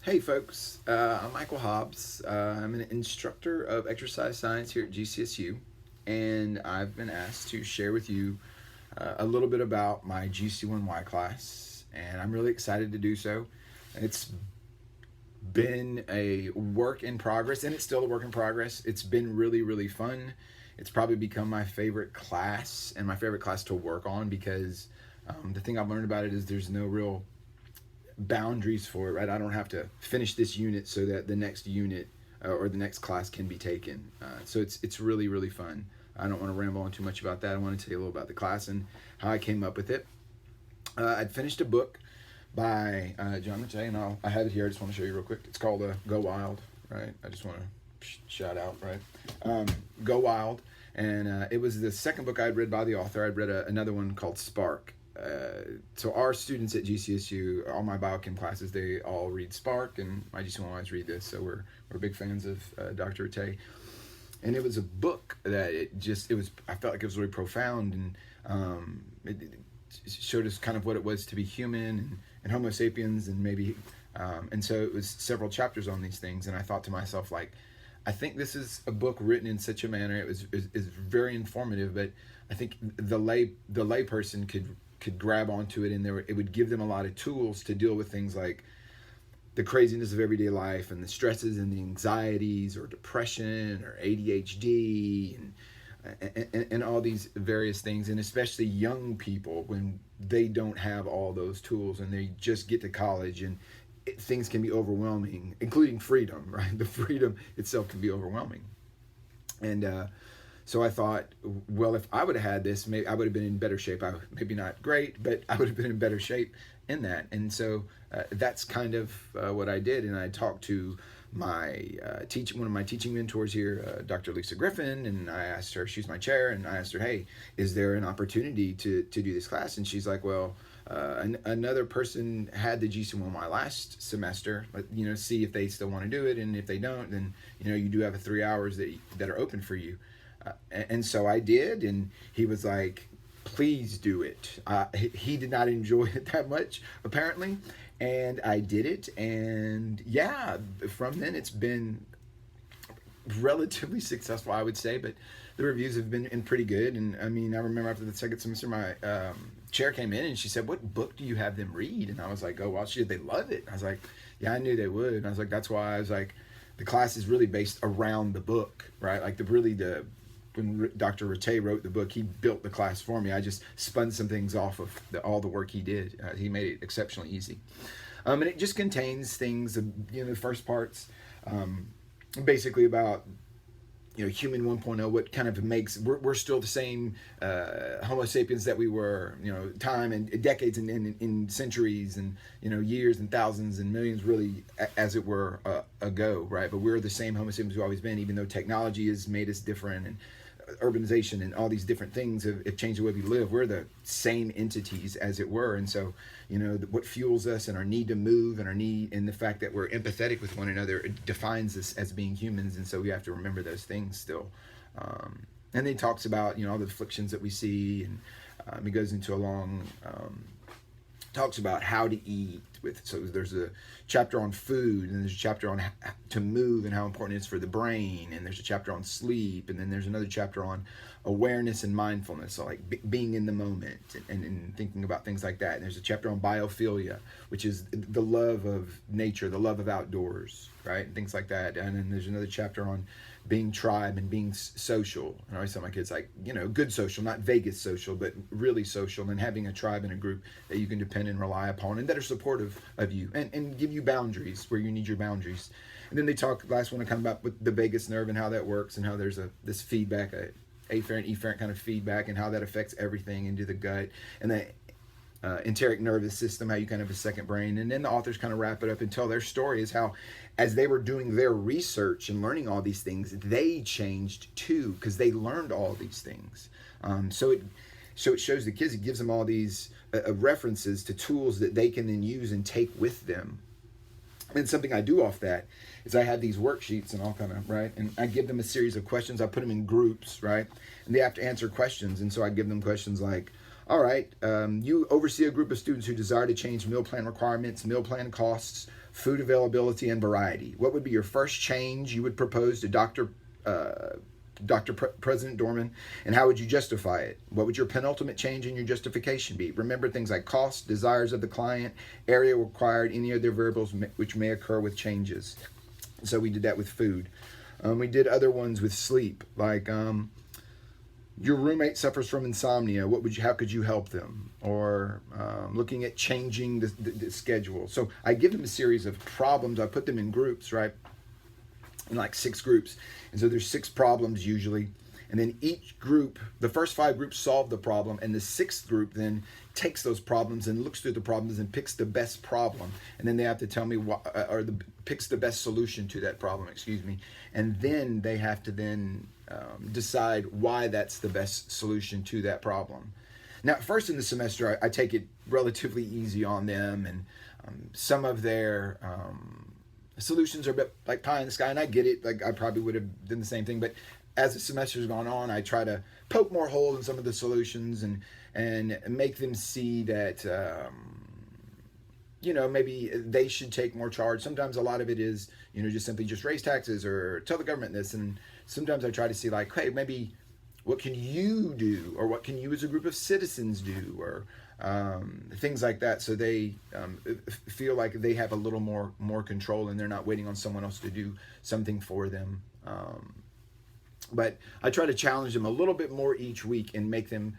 Hey folks, I'm Michael Hobbs. I'm an instructor of exercise science here at GCSU, and I've been asked to share with you a little bit about my GC1Y class, and I'm really excited to do so. It's been a work in progress, and it's still a work in progress. It's been really, really fun. It's probably become my favorite class and my favorite class to work on because the thing I've learned about it is there's no real boundaries for it, right? I don't have to finish this unit so that the next unit or the next class can be taken. So it's really, really fun. I don't want to ramble on too much about that. I want to tell you a little about the class and how I came up with it. I'd finished a book by John Mattei, and I have it here. I just want to show you real quick. It's called Go Wild, right? I just want to shout out, right? Go Wild. And it was the second book I'd read by the author. I'd read another one called Spark. So our students at GCSU, all my biochem classes, they all read Spark, and my GC1Ys read this. So we're big fans of Dr. Mattei. And it was a book that I felt like it was really profound, and it showed us kind of what it was to be human and Homo sapiens, and maybe and so it was several chapters on these things, and I thought to myself, like, I think this is a book written in such a manner, is very informative, but I think the lay person could grab onto it, and it would give them a lot of tools to deal with things like the craziness of everyday life and the stresses and the anxieties or depression or ADHD and all these various things, and especially young people when they don't have all those tools and they just get to college, and things can be overwhelming, including freedom, right? The freedom itself can be overwhelming. And so I thought, well, if I would have had this, maybe I would have been in better shape. Maybe not great, but I would have been in better shape in that. And so that's kind of what I did. And I talked to my one of my teaching mentors here, Dr. Lisa Griffin, and I asked her, she's my chair, and I asked her, hey, is there an opportunity to do this class? And she's like, well, another person had the GC1Y last semester, see if they still want to do it. And if they don't, then, you do have 3 hours that are open for you. And so I did, and he was like, please do it. He did not enjoy it that much, apparently, and I did it, and yeah, from then it's been relatively successful, I would say, but the reviews have been pretty good. And I mean, I remember after the second semester, my chair came in and she said, what book do you have them read? And I was like, oh, well, she said, they love it. I was like, yeah, I knew they would. And I was like, that's why I was like, the class is really based around the book, right? Like when Dr. Mattei wrote the book, he built the class for me. I just spun some things off of all the work he did. He made it exceptionally easy. And it just contains things, the first part's basically about, human 1.0, what kind of makes, we're still the same Homo sapiens that we were, time and decades and in centuries and, years and thousands and millions really, as it were, ago, right? But we're the same Homo sapiens we've always been, even though technology has made us different, and urbanization and all these different things have changed the way we live. We're the same entities, as it were. And so, what fuels us and our need to move and the fact that we're empathetic with one another, it defines us as being humans. And so we have to remember those things still. And then he talks about, all the afflictions that we see, and he goes into a long, talks about how to eat so there's a chapter on food, and there's a chapter on to move and how important it is for the brain, and there's a chapter on sleep, and then there's another chapter on awareness and mindfulness, so like being in the moment and thinking about things like that. And there's a chapter on biophilia, which is the love of nature, the love of outdoors, right, and things like that. And then there's another chapter on being tribe and being social. And I always tell my kids, like, good social, not Vegas social, but really social, and having a tribe and a group that you can depend and rely upon, and that are supportive of you and give you boundaries where you need your boundaries. And then they talk, last one, kind of about with the vagus nerve and how that works, and how there's this feedback, afferent, efferent kind of feedback, and how that affects everything into the gut, and the enteric nervous system, how you kind of have a second brain. And then the authors kind of wrap it up and tell their story, is how, as they were doing their research and learning all these things, they changed too, because they learned all these things. So it shows the kids, it gives them all these references to tools that they can then use and take with them. And something I do off that is I have these worksheets and all kind of, right? And I give them a series of questions. I put them in groups, right? And they have to answer questions. And so I give them questions like, All right, you oversee a group of students who desire to change meal plan requirements, meal plan costs, food availability, and variety. What would be your first change you would propose to President Dorman, and how would you justify it? What would your penultimate change in your justification be? Remember things like cost, desires of the client, area required, any other variables which may occur with changes. So we did that with food. We did other ones with sleep, like your roommate suffers from insomnia. How could you help them? Or looking at changing the schedule. So I give them a series of problems. I put them in groups, right? In like 6 groups. And so there's 6 problems usually. And then each group, the first 5 groups solve the problem, and the 6th group then takes those problems and looks through the problems and picks the best problem. And then they have to tell me picks the best solution to that problem, And then they have to then decide why that's the best solution to that problem. Now, first in the semester, I take it relatively easy on them, and some of their solutions are a bit like pie in the sky, and I get it. Like I probably would have done the same thing, but as the semester's gone on, I try to poke more holes in some of the solutions and make them see that maybe they should take more charge. Sometimes a lot of it is just simply just raise taxes or tell the government this, and sometimes I try to see like, hey, maybe what can you do, or what can you as a group of citizens do, or things like that, so they feel like they have a little more control and they're not waiting on someone else to do something for them. But I try to challenge them a little bit more each week and make them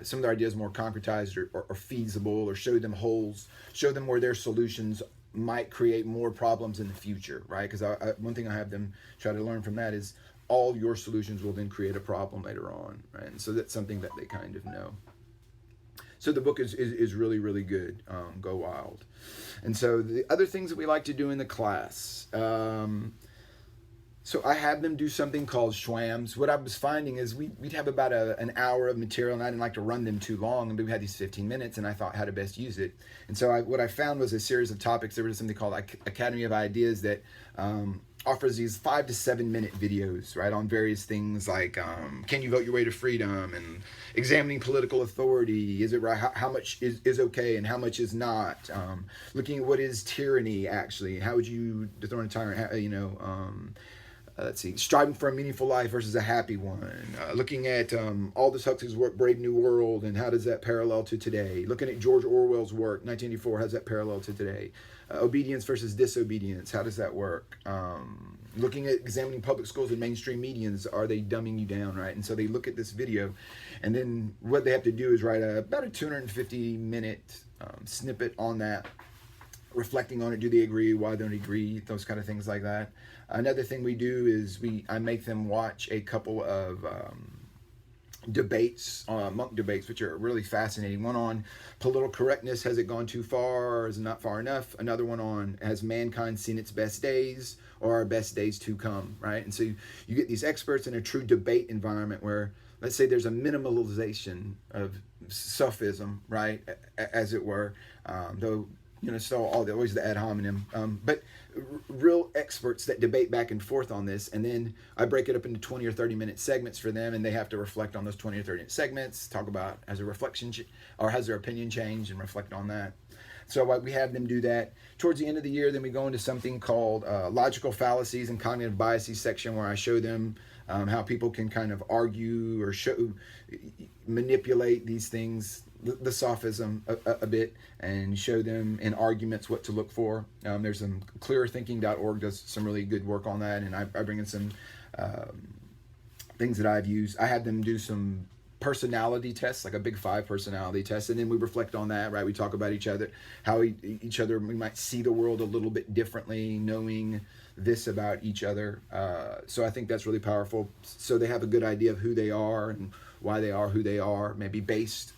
some of their ideas more concretized or feasible, or show them holes, show them where their solutions might create more problems in the future, right? Because one thing I have them try to learn from that is all your solutions will then create a problem later on, right? And so that's something that they kind of know. So the book is really, really good. Go Wild. And so the other things that we like to do in the class. So I have them do something called Schwams. What I was finding is we'd have about an hour of material, and I didn't like to run them too long, and we had these 15 minutes, and I thought how to best use it. And so what I found was a series of topics. There was something called Academy of Ideas that offers these 5 to 7 minute videos, right, on various things like can you vote your way to freedom, and examining political authority. Is it right? How much is okay and how much is not? Looking at what is tyranny actually. How would you dethrone a tyrant? Let's see, striving for a meaningful life versus a happy one. Looking at Aldous Huxley's work, Brave New World, and how does that parallel to today? Looking at George Orwell's work, 1984, how does that parallel to today? Obedience versus disobedience, how does that work? Looking at examining public schools and mainstream medians, are they dumbing you down, right? And so they look at this video, and then what they have to do is write about a 250-minute snippet on that, reflecting on it. Do they agree? Why don't they agree? Those kind of things like that. Another thing we do is I make them watch a couple of debates, monk debates, which are really fascinating. One on political correctness, has it gone too far, or is it not far enough? Another one on, has mankind seen its best days, or are best days to come, right? And so you get these experts in a true debate environment where, let's say there's a minimalization of sophism, right, as it were, though, still always the ad hominem, but real experts that debate back and forth on this, and then I break it up into 20 or 30 minute segments for them, and they have to reflect on those 20 or 30 minute segments, talk about has a reflection or has their opinion changed, and reflect on that. So we have them do that. Towards the end of the year, then we go into something called logical fallacies and cognitive biases section, where I show them how people can kind of argue or manipulate these things, the sophism a bit, and show them in arguments what to look for. There's some clearerthinking.org does some really good work on that, and I bring in some things that I've used. I had them do some personality tests, like a Big 5 personality test, and then we reflect on that, right? We talk about each other, how we might see the world a little bit differently, knowing this about each other. So I think that's really powerful. So they have a good idea of who they are and why they are who they are, maybe based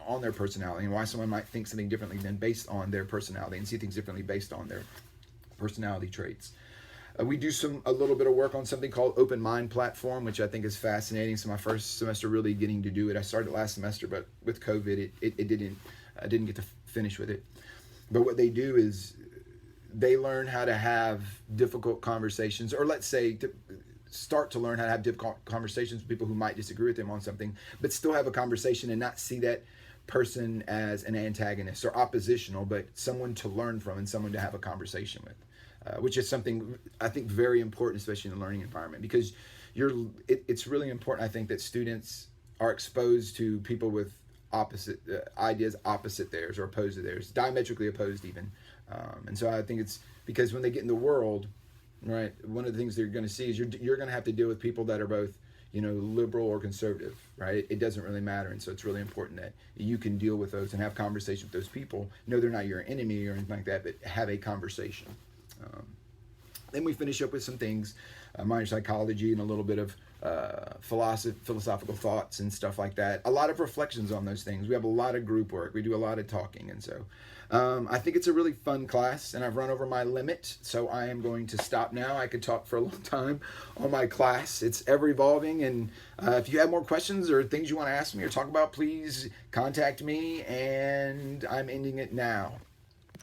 on their personality, and why someone might think something differently than based on their personality, and see things differently based on their personality traits. We do a little bit of work on something called Open Mind Platform, which I think is fascinating. So my first semester really getting to do it. I started last semester, but with COVID, I didn't get to finish with it. But what they do is they learn how to have difficult conversations, or let's say start to learn how to have difficult conversations with people who might disagree with them on something, but still have a conversation and not see that person as an antagonist or oppositional, but someone to learn from and someone to have a conversation with, which is something I think very important, especially in the learning environment, because it's really important, I think, that students are exposed to people with opposite ideas, opposite theirs or opposed to theirs, diametrically opposed even. And so I think it's because when they get in the world, right, one of the things they're going to see is you're going to have to deal with people that are both, liberal or conservative, right? It doesn't really matter. And so it's really important that you can deal with those and have conversation with those people. No, they're not your enemy or anything like that, but have a conversation. Then we finish up with some things, minor psychology and a little bit of philosophical thoughts and stuff like that. A lot of reflections on those things. We have a lot of group work. We do a lot of talking. And so I think it's a really fun class, and I've run over my limit, so I am going to stop now. I could talk for a long time on my class. It's ever evolving, and if you have more questions or things you want to ask me or talk about, please contact me, and I'm ending it now.